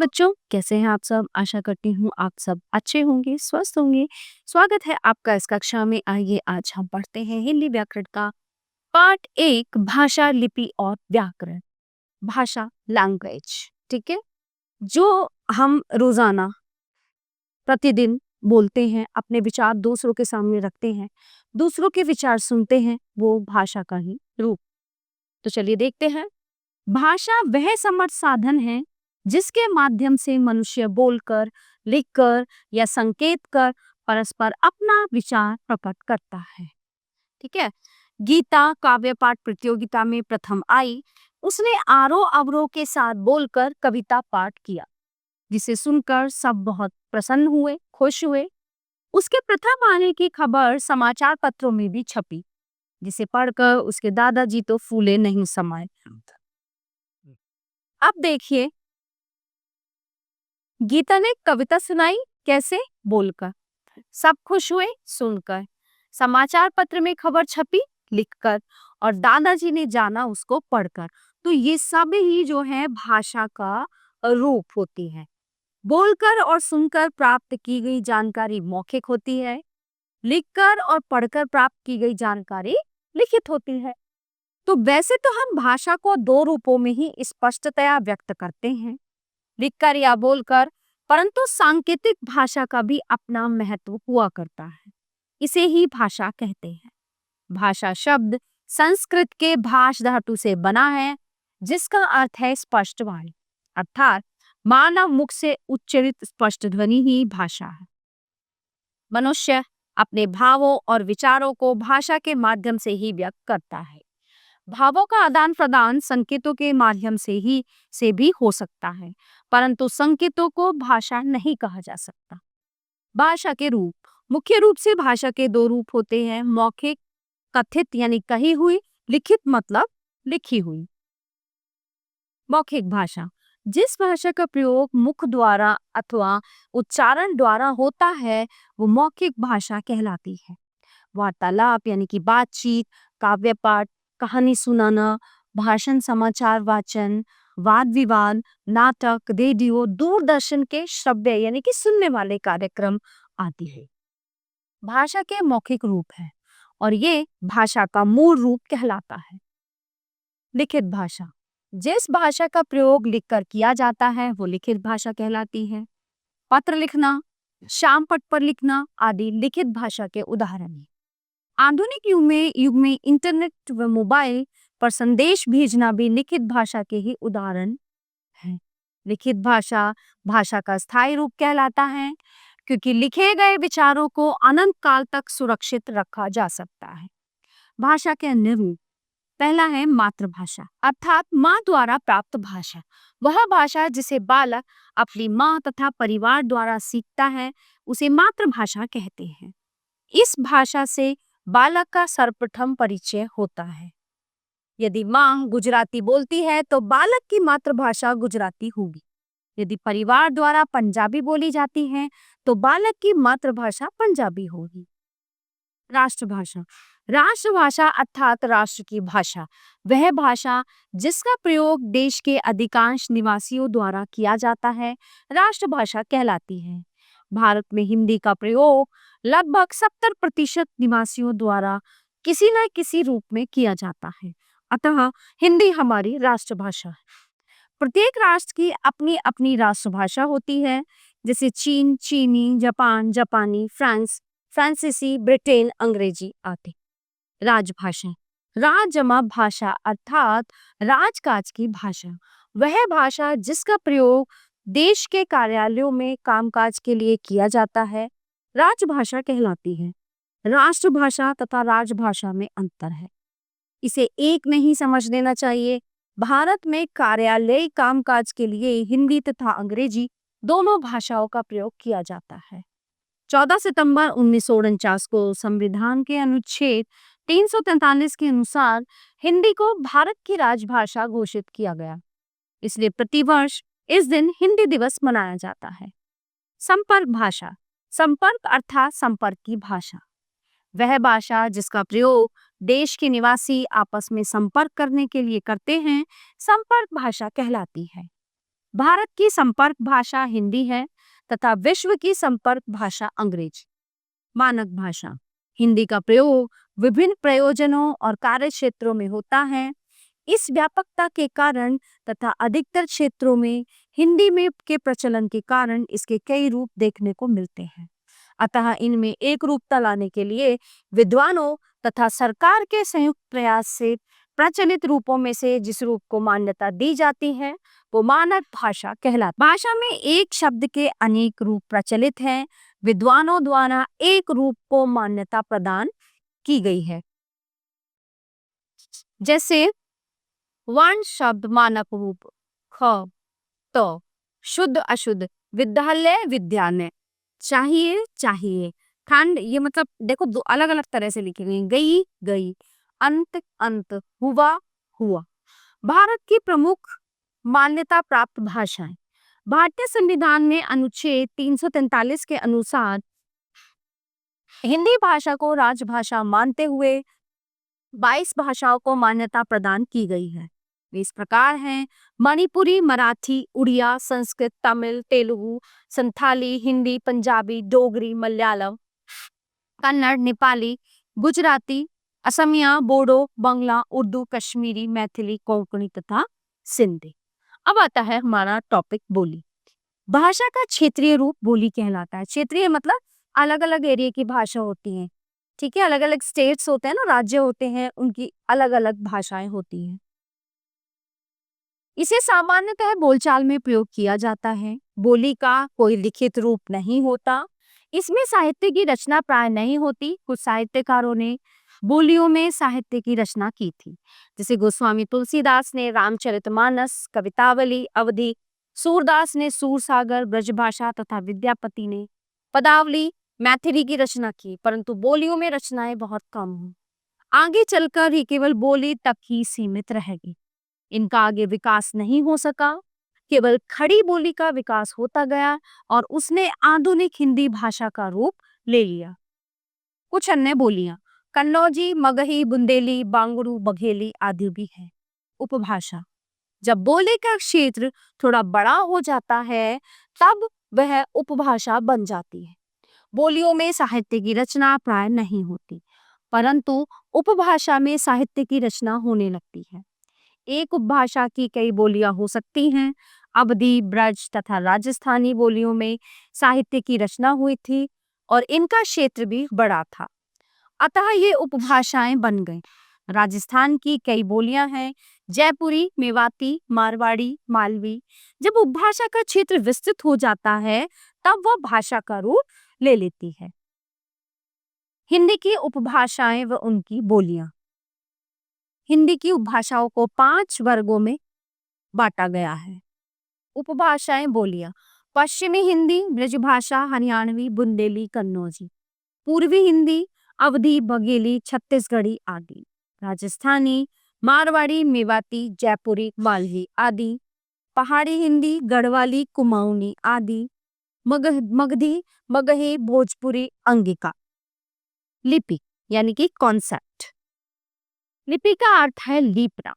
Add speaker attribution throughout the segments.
Speaker 1: बच्चों, कैसे हैं आप सब? आशा करती हूँ आप सब अच्छे होंगे, स्वस्थ होंगे। स्वागत है आपका इस कक्षा में। आइए आज हम पढ़ते हैं हिंदी व्याकरण का पाठ 1 भाषा, लिपि और व्याकरण। भाषा, लैंग्वेज। ठीक है, जो हम रोजाना प्रतिदिन बोलते हैं, अपने विचार दूसरों के सामने रखते हैं, दूसरों के विचार सुनते हैं, वो भाषा का ही रूप। तो चलिए देखते हैं। भाषा वह समर्थ साधन है जिसके माध्यम से मनुष्य बोलकर, लिखकर या संकेत कर परस्पर अपना विचार प्रकट करता है। ठीक है। गीता काव्य पाठ प्रतियोगिता में प्रथम आई। उसने आरोह अवरोह के साथ बोलकर कविता पाठ किया, जिसे सुनकर सब बहुत प्रसन्न हुए, खुश हुए। उसके प्रथम आने की खबर समाचार पत्रों में भी छपी, जिसे पढ़कर उसके दादाजी तो फूले नहीं समाये। अब देखिए, गीता ने कविता सुनाई कैसे? बोलकर। सब खुश हुए सुनकर। समाचार पत्र में खबर छपी लिखकर, और दादाजी ने जाना उसको पढ़कर। तो ये सब ही जो है भाषा का रूप होती है। बोलकर और सुनकर प्राप्त की गई जानकारी मौखिक होती है, लिखकर और पढ़कर प्राप्त की गई जानकारी लिखित होती है। तो वैसे तो हम भाषा को दो रूपों में ही स्पष्टतया व्यक्त करते हैं, लिखकर या बोलकर, परंतु सांकेतिक भाषा का भी अपना महत्व हुआ करता है। इसे ही भाषा कहते हैं। भाषा शब्द संस्कृत के भाष धातु से बना है, जिसका अर्थ है स्पष्ट वाणी, अर्थात मानव मुख से उच्चारित स्पष्ट ध्वनि ही भाषा है। मनुष्य अपने भावों और विचारों को भाषा के माध्यम से ही व्यक्त करता है। भावों का आदान प्रदान संकेतों के माध्यम से भी हो सकता है, परंतु संकेतों को भाषा नहीं कहा जा सकता। भाषा के रूप, मुख्य रूप से भाषा के दो रूप होते हैं, मौखिक कथित यानी कही हुई, लिखित मतलब लिखी हुई। मौखिक भाषा, जिस भाषा का प्रयोग मुख द्वारा अथवा उच्चारण द्वारा होता है, वो मौखिक भाषा कहलाती है। वार्तालाप यानी कि बातचीत, काव्य पाठ, कहानी सुनाना, भाषण, समाचार वाचन, वाद विवाद, नाटक, रेडियो, दूरदर्शन के श्रव्य यानी कि सुनने वाले कार्यक्रम आदि है भाषा के मौखिक रूप है, और ये भाषा का मूल रूप कहलाता है। लिखित भाषा, जिस भाषा का प्रयोग लिखकर किया जाता है वो लिखित भाषा कहलाती है। पत्र लिखना, शाम पट पर लिखना आदि लिखित भाषा के उदाहरण हैं। आधुनिक युग में इंटरनेट व मोबाइल पर संदेश भेजना भी लिखित भाषा के ही उदाहरण है। लिखित भाषा भाषा का स्थायी रूप कहलाता है, क्योंकि लिखे गए विचारों को अनंत काल तक सुरक्षित रखा जा सकता है। भाषा के अन्य रूप, पहला है मातृभाषा, अर्थात माँ द्वारा प्राप्त भाषा। वह भाषा जिसे बालक अपनी माँ तथा परिवार द्वारा सीखता है, उसे मातृभाषा कहते हैं। इस भाषा से बालक का सर्वप्रथम परिचय होता है। यदि माँ गुजराती बोलती है तो बालक की मातृभाषा गुजराती होगी। यदि परिवार द्वारा पंजाबी बोली जाती है तो बालक की मातृभाषा पंजाबी होगी। राष्ट्रभाषा, राष्ट्रभाषा अर्थात राष्ट्र की भाषा, वह भाषा जिसका प्रयोग देश के अधिकांश निवासियों द्वारा किया जाता है, राष्ट्रभाषा कहलाती है। भारत में हिंदी का प्रयोग लगभग 70% निवासियों द्वारा किसी न किसी रूप में किया जाता है, अतः हिंदी हमारी राष्ट्रभाषा है। प्रत्येक राष्ट्र की अपनी अपनी राष्ट्रभाषा होती है, जैसे चीन चीनी, जापान जापानी, फ्रांस फ्रांसीसी, ब्रिटेन अंग्रेजी आदि। राजभाषा, राजमा भाषा अर्थात राजकाज की भाषा, वह भाषा जिसका प्रयोग देश के कार्यालयों में कामकाज के लिए किया जाता है, राजभाषा कहलाती है। राष्ट्रभाषा तथा राजभाषा में अंतर है, इसे एक नहीं समझ लेना चाहिए। भारत में कार्यालयिक कामकाज के लिए हिंदी तथा अंग्रेजी दोनों भाषाओं का प्रयोग किया जाता है। 14 सितंबर 1949 को संविधान के अनुच्छेद 343 के अनुसार हिंदी को भारत की राजभाषा घोषित किया गया, इसलिए प्रतिवर्ष इस दिन हिंदी दिवस मनाया जाता है। संपर्क भाषा, संपर्क अर्थात संपर्क की भाषा, वह भाषा जिसका प्रयोग देश के निवासी आपस में संपर्क करने के लिए करते हैं, संपर्क भाषा कहलाती है। भारत की संपर्क भाषा हिंदी है तथा विश्व की संपर्क भाषा अंग्रेजी। मानक भाषा हिंदी का प्रयोग विभिन्न प्रयोजनों और कार्य क्षेत्रों में होता है। इस व्यापकता के कारण तथा अधिकतर क्षेत्रों में हिंदी में के प्रचलन के कारण इसके कई रूप देखने को मिलते हैं। अतः इनमें एक रूपता लाने के लिए विद्वानों तथा सरकार के संयुक्त प्रयास से प्रचलित रूपों में से जिस रूप को मान्यता दी जाती है वो मानक भाषा कहलाती है। भाषा में एक शब्द के अनेक रूप प्रचलित हैं। विद्वानों द्वारा एक रूप को मान्यता प्रदान की गई है। जैसे वर्ण शब्द मानक रूप ख, तो, शुद्ध अशुद्ध, विद्यालय विद्यालय, चाहिए चाहिए, खंड, ये मतलब देखो दो अलग अलग तरह से लिखे गए, गई गई, अंत अंत, हुआ हुआ। भारत की प्रमुख मान्यता प्राप्त भाषाएं। भारतीय संविधान में अनुच्छेद 343 के अनुसार हिंदी भाषा को राजभाषा मानते हुए 22 भाषाओं को मान्यता प्रदान की गई है। वे इस प्रकार हैं: मणिपुरी, मराठी, उड़िया, संस्कृत, तमिल, तेलुगु, संथाली, हिंदी, पंजाबी, डोगरी, मलयालम, कन्नड़, नेपाली, गुजराती, असमिया, बोडो, बांग्ला, उर्दू, कश्मीरी, मैथिली, कोंकणी तथा सिंधी। अब आता है हमारा टॉपिक बोली। भाषा का क्षेत्रीय रूप बोली कहलाता है। क्षेत्रीय मतलब अलग अलग एरिया की भाषा होती है, ठीक है, अलग अलग स्टेट्स होते हैं ना, राज्य होते हैं, उनकी अलग अलग भाषाएं होती हैं। इसे सामान्यतः बोलचाल में प्रयोग किया जाता है। बोली का कोई लिखित रूप नहीं होता। इसमें साहित्य की रचना प्राय नहीं होती। कुछ साहित्यकारों ने बोलियों में साहित्य की रचना की थी, जैसे गोस्वामी तुलसीदास ने रामचरितमानस, कवितावली, अवधि सूरदास ने सूरसागर, ब्रजभाषा तथा विद्यापति ने पदावली, मैथिली की रचना की, परंतु बोलियों में रचनाएं बहुत कम हैं। आगे चलकर ही केवल बोली तक ही सीमित रहेगी। इनका आगे विकास नहीं हो सका। केवल खड़ी बोली का विकास होता गया और उसने आधुनिक हिंदी भाषा का रूप ले लिया। कुछ अन्य बोलियां कन्नौजी, मगही, बुंदेली, बांगड़ू, बघेली आदि भी है। उपभाषा जब बोली का क्षेत्र थोड़ा बड़ा हो जाता है तब वह उपभाषा बन जाती है। बोलियों में साहित्य की रचना प्राय नहीं होती, परंतु उपभाषा में साहित्य की रचना होने लगती है। एक उपभाषा की कई बोलियां हो सकती हैं। अवधी, ब्रज तथा राजस्थानी बोलियों में साहित्य की रचना हुई थी और इनका क्षेत्र भी बड़ा था, अतः ये उपभाषाएं बन गईं। राजस्थान की कई बोलियां हैं, जयपुरी, मेवाती, मारवाड़ी, मालवी। जब उपभाषा का क्षेत्र विस्तृत हो जाता है तब वह भाषा का रूप ले लेती है। हिंदी की उपभाषाएं व उनकी बोलियां। हिंदी की उपभाषाओं को 5 वर्गों में बांटा गया है। उपभाषाएं बोलियां: पश्चिमी हिंदी, ब्रजभाषा, हरियाणवी, बुंदेली, कन्नौजी। पूर्वी हिंदी, अवधी, बघेली, छत्तीसगढ़ी आदि। राजस्थानी, मारवाड़ी, मेवाती, जयपुरी, मालवी आदि। पहाड़ी हिंदी, गढ़वाली, कुमाऊनी आदि। मगधी, मगही, भोजपुरी, अंगिका। लिपि यानी कि कॉन्सेप्ट। लिपि का अर्थ है लीपना।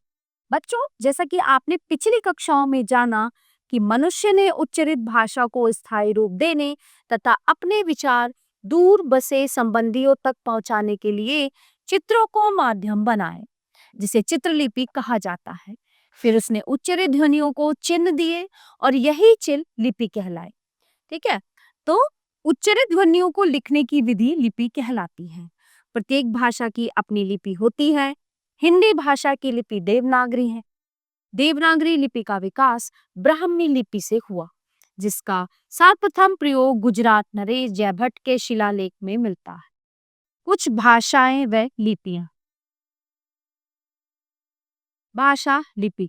Speaker 1: बच्चों, जैसा कि आपने पिछली कक्षाओं में जाना कि मनुष्य ने उच्चरित भाषा को स्थायी रूप देने तथा अपने विचार दूर बसे संबंधियों तक पहुंचाने के लिए चित्रों को माध्यम बनाए, जिसे चित्रलिपि कहा जाता है। फिर उसने उच्चरित ध्वनियों को चिन्ह दिए और यही चिन्ह लिपि कहलाए। ठीक है, तो उच्चरित ध्वनियों को लिखने की विधि लिपि कहलाती है। प्रत्येक भाषा की अपनी लिपि होती है। हिंदी भाषा की लिपि देवनागरी है। देवनागरी लिपि का विकास ब्राह्मी लिपि से हुआ, जिसका सर्वप्रथम प्रयोग गुजरात नरेश जयभट्ट के शिलालेख में मिलता है। कुछ भाषाएं व लिपियां। भाषा लिपि: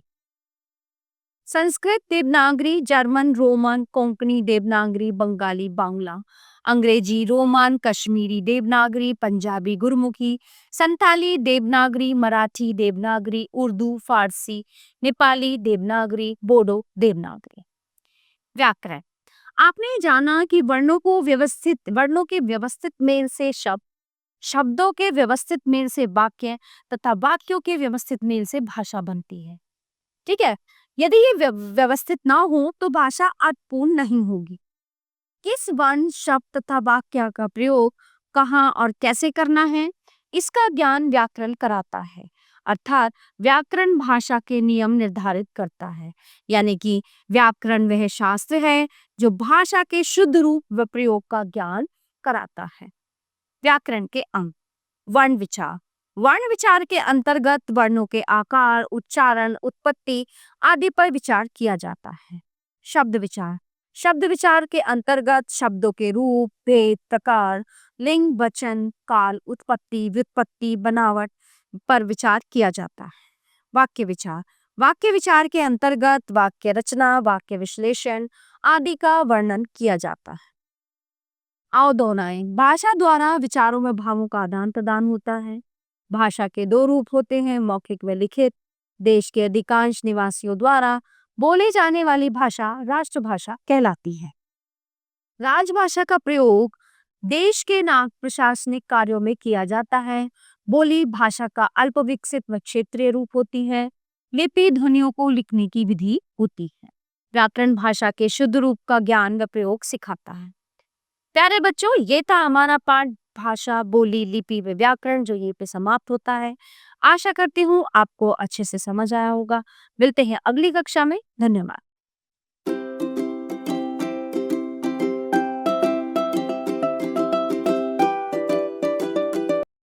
Speaker 1: संस्कृत देवनागरी, जर्मन, रोमन, कोंकणी देवनागरी, बंगाली, बांग्ला, अंग्रेजी, रोमन, कश्मीरी देवनागरी, पंजाबी गुरमुखी, संथाली देवनागरी, मराठी देवनागरी, उर्दू, फारसी, नेपाली देवनागरी, बोडो देवनागरी। व्याकरण: आपने जाना कि वर्णों के व्यवस्थित मेल से शब्द, शब्दों के व्यवस्थित मेल से वाक्य तथा वाक्यों के व्यवस्थित मेल से भाषा बनती है। ठीक है, यदि ये व्यवस्थित ना हो तो भाषा अर्थपूर्ण नहीं होगी। किस वर्ण, शब्द तथा वाक्य का प्रयोग कहाँ और कैसे करना है, इसका ज्ञान व्याकरण कराता है। अर्थात व्याकरण भाषा के नियम निर्धारित करता है। यानी कि व्याकरण वह शास्त्र है जो भाषा के शुद्ध रूप व प्रयोग का ज्ञान कराता है। व्याकरण के अंग। वर्ण विचार। वर्ण विचार के अंतर्गत वर्णों के आकार, उच्चारण, उत्पत्ति आदि पर विचार किया जाता है। शब्द विचार। शब्द विचार के अंतर्गत शब्दों के रूप, भेद, प्रकार, लिंग, वचन, काल, उत्पत्ति, व्युत्पत्ति, बनावट पर विचार किया जाता है। वाक्य विचार। वाक्य विचार के अंतर्गत वाक्य रचना, वाक्य विश्लेषण आदि का वर्णन किया जाता है। अवधारणाएं। भाषा द्वारा विचारों में भावों का आदान प्रदान होता है। भाषा के दो रूप होते हैं, मौखिक व लिखित। देश के अधिकांश निवासियों द्वारा बोली जाने वाली भाषा राष्ट्रभाषा कहलाती है। राजभाषा का प्रयोग देश के नागरिक प्रशासनिक कार्यों में किया जाता है। बोली भाषा का अल्प विकसित व क्षेत्रीय रूप होती है। लिपि ध्वनियों को लिखने की विधि होती है। व्याकरण भाषा के शुद्ध रूप का ज्ञान व प्रयोग सिखाता है। प्यारे बच्चों, ये था हमारा पाठ भाषा, बोली, लिपि व व्याकरण जो ये पे समाप्त होता है। आशा करती हूँ आपको अच्छे से समझ आया होगा। मिलते हैं अगली कक्षा में। धन्यवाद।